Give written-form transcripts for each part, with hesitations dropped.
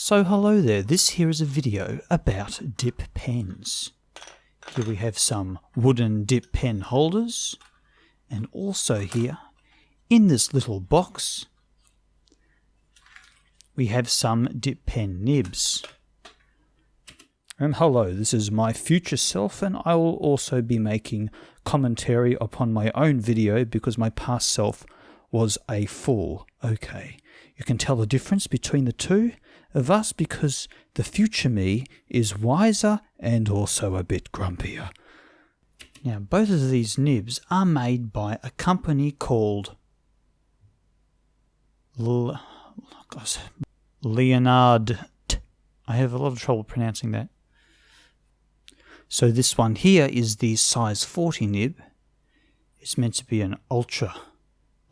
So hello there, this here is a video about dip pens. Here we have some wooden dip pen holders, and also here, in this little box, we have some dip pen nibs. And hello, this is my future self, and I will also be making commentary upon my own video because my past self was a fool. Okay, you can tell the difference between the two of us because the future me is wiser and also a bit grumpier. Now, both of these nibs are made by a company called Leonardt. I have a lot of trouble pronouncing that. So this one here is the size 40 nib. It's meant to be an ultra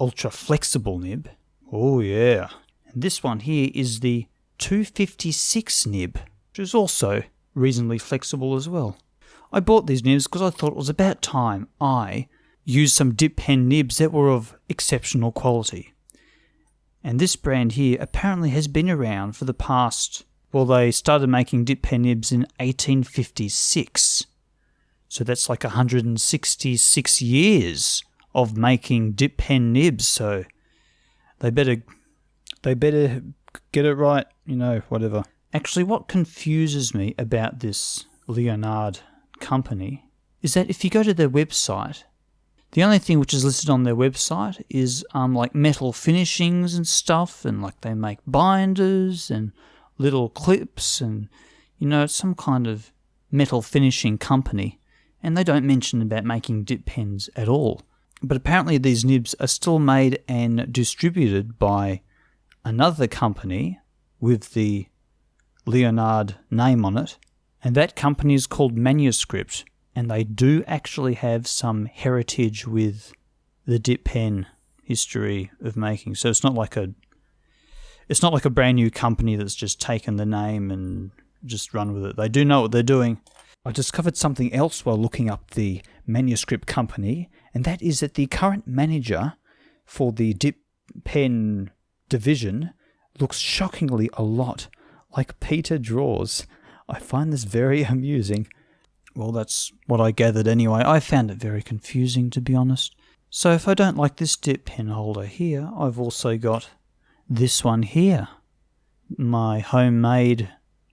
flexible nib. Oh yeah. And this one here is the 256 nib, which is also reasonably flexible as well. I bought these nibs because I thought it was about time I used some dip pen nibs that were of exceptional quality. And this brand here apparently has been around for the past, well, they started making dip pen nibs in 1856. So that's like 166 years of making dip pen nibs, so they better get it right, you know, whatever. Actually, what confuses me about this Leonardt company is that if you go to their website, the only thing which is listed on their website is like metal finishings and stuff, and like they make binders and little clips, and you know, it's some kind of metal finishing company, and they don't mention about making dip pens at all. But apparently these nibs are still made and distributed by another company with the Leonardt name on it, and that company is called Manuscript, and they do actually have some heritage with the dip pen history of making. So it's not like a brand new company that's just taken the name and just run with it. They do know what they're doing. I discovered something else while looking up the Manuscript company, and that is that the current manager for the dip pen division looks shockingly a lot like Peter Draws. I find this very amusing. Well, that's what I gathered anyway. I found it very confusing, to be honest. So if I don't like this dip pen holder here, I've also got this one here, my homemade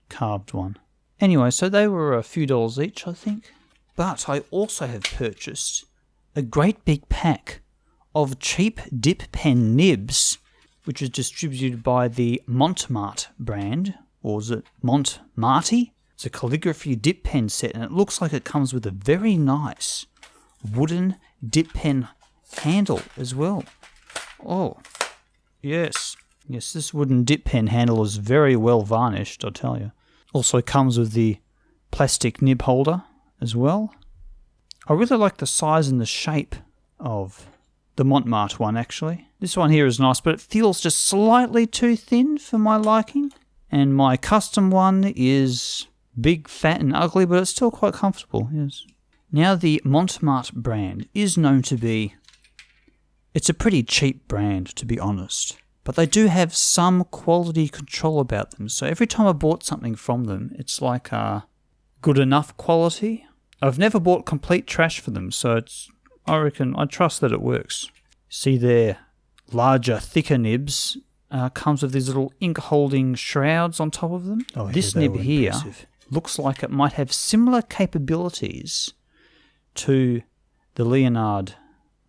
carved one. Anyway, so they were a few dollars each, I think. But I also have purchased a great big pack of cheap dip pen nibs, which is distributed by the Mont Marte brand, or is it Mont Marte? It's a calligraphy dip pen set, and it looks like it comes with a very nice wooden dip pen handle as well. Oh, yes. Yes, this wooden dip pen handle is very well varnished, I'll tell you. Also comes with the plastic nib holder as well. I really like the size and the shape of the Mont Marte one, actually. This one here is nice, but it feels just slightly too thin for my liking. And my custom one is big, fat and ugly, but it's still quite comfortable, yes. Now, the Mont Marte brand is known to be... it's a pretty cheap brand, to be honest. But they do have some quality control about them. So every time I bought something from them, it's like good enough quality. I've never bought complete trash for them, so I trust that it works. See their larger, thicker nibs comes with these little ink-holding shrouds on top of them. Oh, this nib here looks like it might have similar capabilities to the Leonardt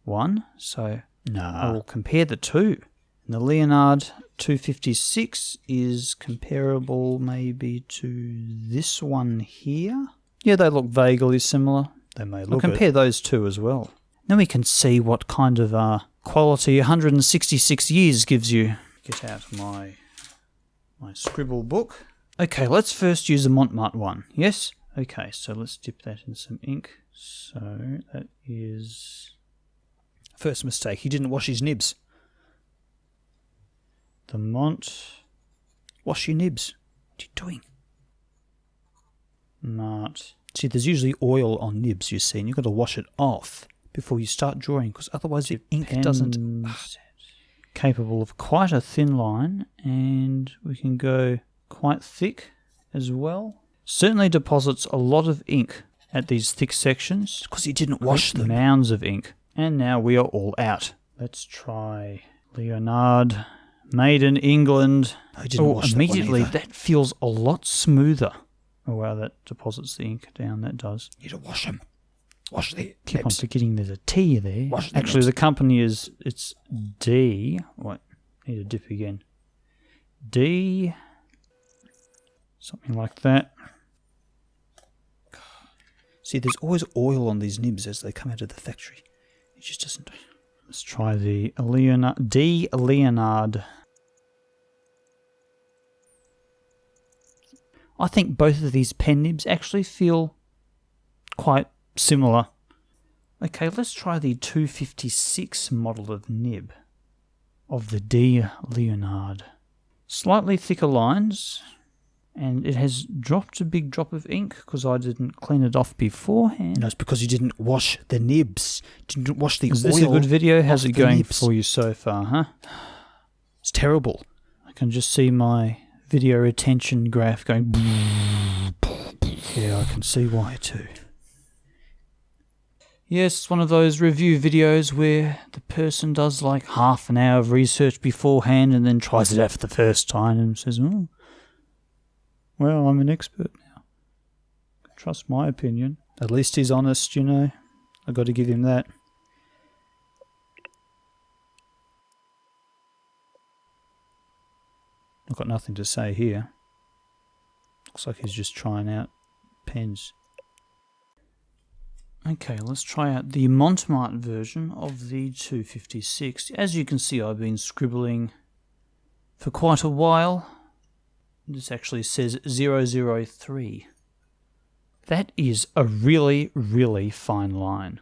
one. So I will compare the two. The Leonardt 256 is comparable maybe to this one here. Yeah, they look vaguely similar. They may look. I'll compare those two as well. Then we can see what kind of quality 166 years gives you. Get out my scribble book. Okay, let's first use the Mont Marte one. Yes? Okay, so let's dip that in some ink. So that is... first mistake, he didn't wash his nibs. The wash your nibs. What are you doing? Marte. See, there's usually oil on nibs, you see, and you've got to wash it off before you start drawing, because otherwise your ink doesn't... capable of quite a thin line, and we can go quite thick as well. Certainly deposits a lot of ink at these thick sections. Because he didn't wash them. Mounds of ink. And now we are all out. Let's try Leonardt, made in England. I didn't wash immediately, that one either. that feels a lot smoother. Oh wow, that deposits the ink down, that does. You need to wash them. Wash the Keep on nibs. forgetting there's a T there. Wash the Actually, nibs. the company it's D. What? Need to dip again. D. Something like that. See, there's always oil on these nibs as they come out of the factory. It just doesn't. Let's try the D Leonardt. I think both of these pen nibs actually feel quite similar. Okay, let's try the 256 model of nib of the D Leonardt. Slightly thicker lines, and it has dropped a big drop of ink because I didn't clean it off beforehand. No, it's because you didn't wash the nibs. Didn't wash the Is oil. this a good video? How's off it the going nibs. for you so far, huh? It's terrible. I can just see my video retention graph going. Yeah, I can see why too. Yes, it's one of those review videos where the person does like half an hour of research beforehand and then tries it out for the first time and says, oh, well, I'm an expert now. Trust my opinion. At least he's honest, you know. I got to give him that. I've got nothing to say here. Looks like he's just trying out pens. Okay, let's try out the Mont Marte version of the 256. As you can see, I've been scribbling for quite a while. This actually says 003. That is a really, really fine line.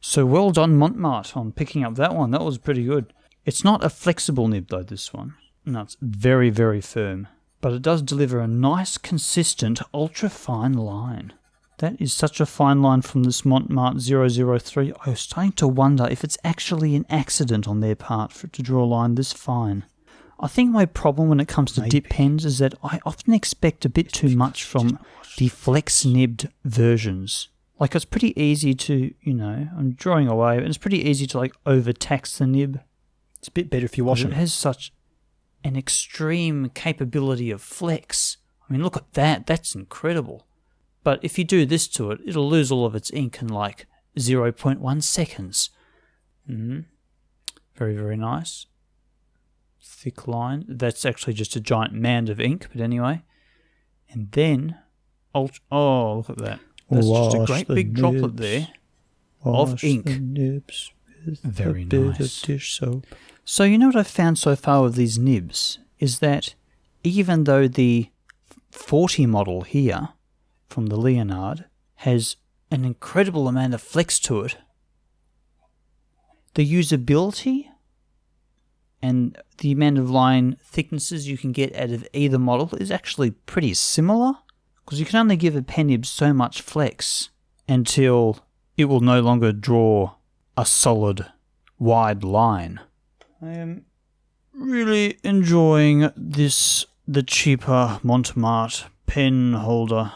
So well done, Mont Marte, on picking up that one. That was pretty good. It's not a flexible nib, though, this one. No, it's very, very firm. But it does deliver a nice, consistent, ultra-fine line. That is such a fine line from this Mont Marte 003. I was starting to wonder if it's actually an accident on their part for it to draw a line this fine. I think my problem when it comes to dip pens is that I often expect a bit too much from the flex-nibbed versions. Like, it's pretty easy to, you know, I'm drawing away, and it's pretty easy to, like, overtax the nib. It's a bit better if you wash It them. has such an extreme capability of flex. I mean, look at that. That's incredible. But if you do this to it, it'll lose all of its ink in like 0.1 seconds. Very, very nice. Thick line. That's actually just a giant mound of ink, but anyway. And then, oh, look at that. That's just a great big droplet there of ink. The nibs with Very a bit nice. of dish soap. So you know what I've found so far with these nibs is that even though the 40 model here from the Leonardt has an incredible amount of flex to it, the usability and the amount of line thicknesses you can get out of either model is actually pretty similar, because you can only give a pen nib so much flex until it will no longer draw a solid wide line. I am really enjoying the cheaper Mont Marte pen holder.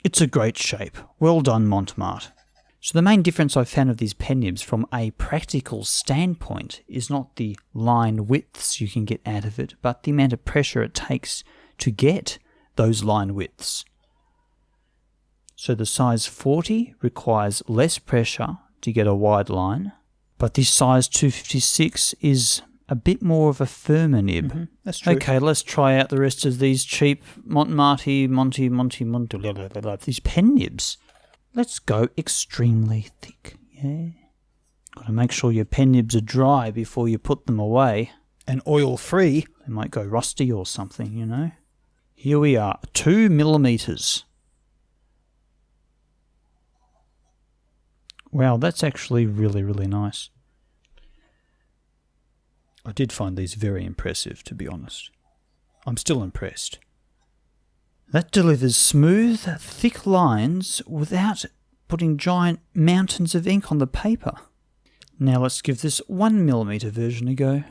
It's a great shape. Well done, Mont Marte. So the main difference I've found of these pen nibs from a practical standpoint is not the line widths you can get out of it, but the amount of pressure it takes to get those line widths. So the size 40 requires less pressure to get a wide line, but this size 256 is a bit more of a firmer nib. That's true. Okay, let's try out the rest of these cheap Mont Marte, these pen nibs. Let's go extremely thick, yeah? Got to make sure your pen nibs are dry before you put them away. And oil-free. They might go rusty or something, you know? Here we are, 2 millimeters. Wow, that's actually really, really nice. I did find these very impressive, to be honest. I'm still impressed. That delivers smooth, thick lines without putting giant mountains of ink on the paper. Now let's give this 1 millimeter version a go.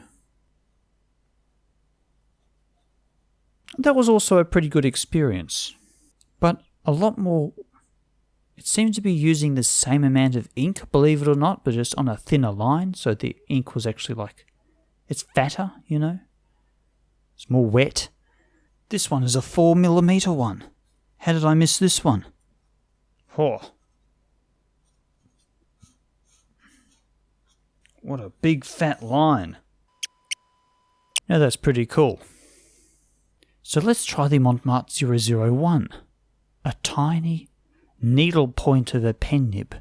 That was also a pretty good experience. But a lot more... It seemed to be using the same amount of ink, believe it or not, but just on a thinner line, so the ink was actually like... It's fatter, you know? It's more wet. This one is a 4mm one. How did I miss this one? Oh. What a big fat line. Now that's pretty cool. So let's try the Mont Marte 001. A tiny needle point of a pen nib.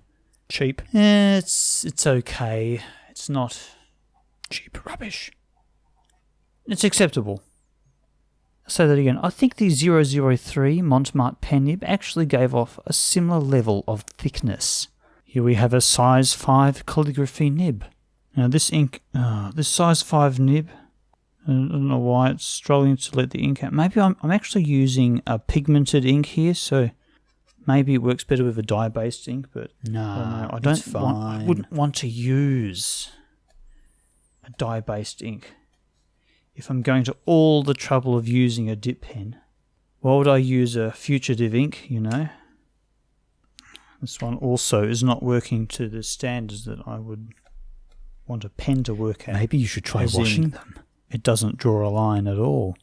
Cheap. It's okay. It's not Cheap rubbish. It's acceptable. I'll say that again. I think the 003 Mont Marte pen nib actually gave off a similar level of thickness. Here we have a size 5 calligraphy nib. Now this this size 5 nib, I don't know why it's struggling to let the ink out. Maybe I'm actually using a pigmented ink here, so maybe it works better with a dye-based ink, but No, I wouldn't want to use a dye-based ink. If I'm going to all the trouble of using a dip pen, why would I use a fugitive ink, you know? This one also is not working to the standards that I would want a pen to work at. Maybe you should try washing them. It doesn't draw a line at all.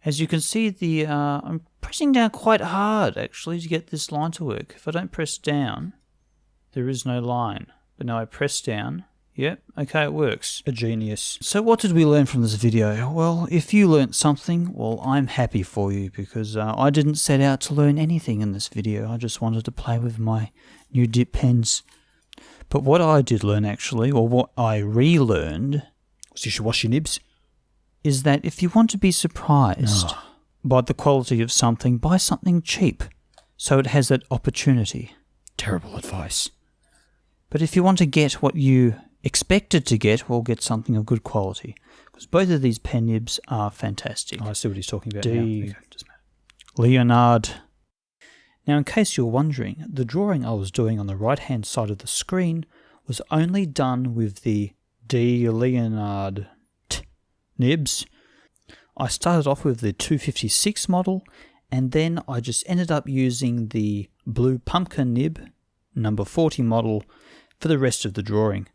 As you can see, I'm pressing down quite hard, actually, to get this line to work. If I don't press down, there is no line. But now I press down. Yep, okay, it works. A genius. So what did we learn from this video? Well, if you learnt something, well, I'm happy for you, because I didn't set out to learn anything in this video. I just wanted to play with my new dip pens. But what I did learn, actually, or what I relearned, So you should wash your nibs? is that if you want to be surprised by the quality of something, buy something cheap, so it has that opportunity. Terrible advice. But if you want to get what you expected to get, well, get something of good quality. Because both of these pen nibs are fantastic. Oh, I see what he's talking about D now. Okay, doesn't matter. Leonardt. Now, in case you're wondering, the drawing I was doing on the right-hand side of the screen was only done with the D Leonardt nibs. I started off with the 256 model, and then I just ended up using the blue pumpkin nib, number 40 model, for the rest of the drawing.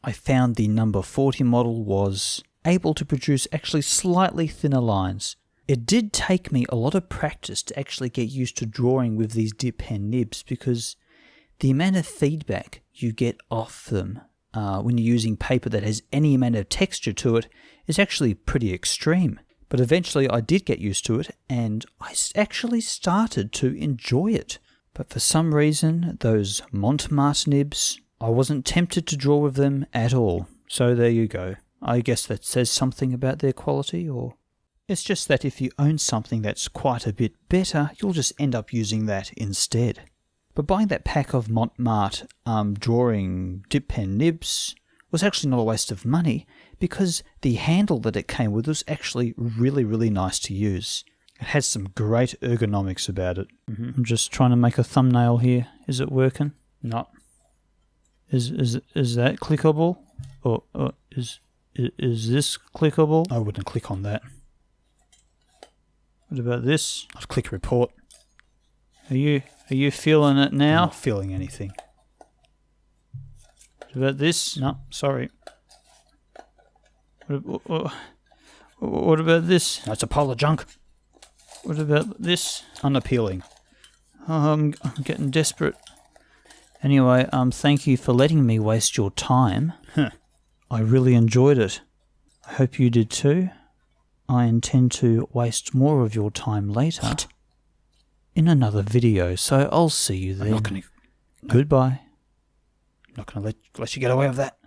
I found the number 40 model was able to produce actually slightly thinner lines. It did take me a lot of practice to actually get used to drawing with these dip pen nibs, because the amount of feedback you get off them when you're using paper that has any amount of texture to it is actually pretty extreme. But eventually I did get used to it, and I actually started to enjoy it. But for some reason, those Mont Marte nibs, I wasn't tempted to draw with them at all. So there you go. I guess that says something about their quality, or it's just that if you own something that's quite a bit better, you'll just end up using that instead. But buying that pack of Mont Marte drawing dip pen nibs was actually not a waste of money, because the handle that it came with was actually really, really nice to use. It has some great ergonomics about it. I'm just trying to make a thumbnail here. Is it working? No. Is that clickable? Or is this clickable? I wouldn't click on that. What about this? I'd click report. Are you feeling it I'm now? not feeling anything. What about this? No, sorry. What about this? No, it's a pile of junk. What about this? Unappealing. Oh, I'm getting desperate. Anyway, thank you for letting me waste your time. I really enjoyed it. I hope you did too. I intend to waste more of your time later. What? In another video, so I'll see you then. I'm not going to... Goodbye. I'm not going to let you get away with that.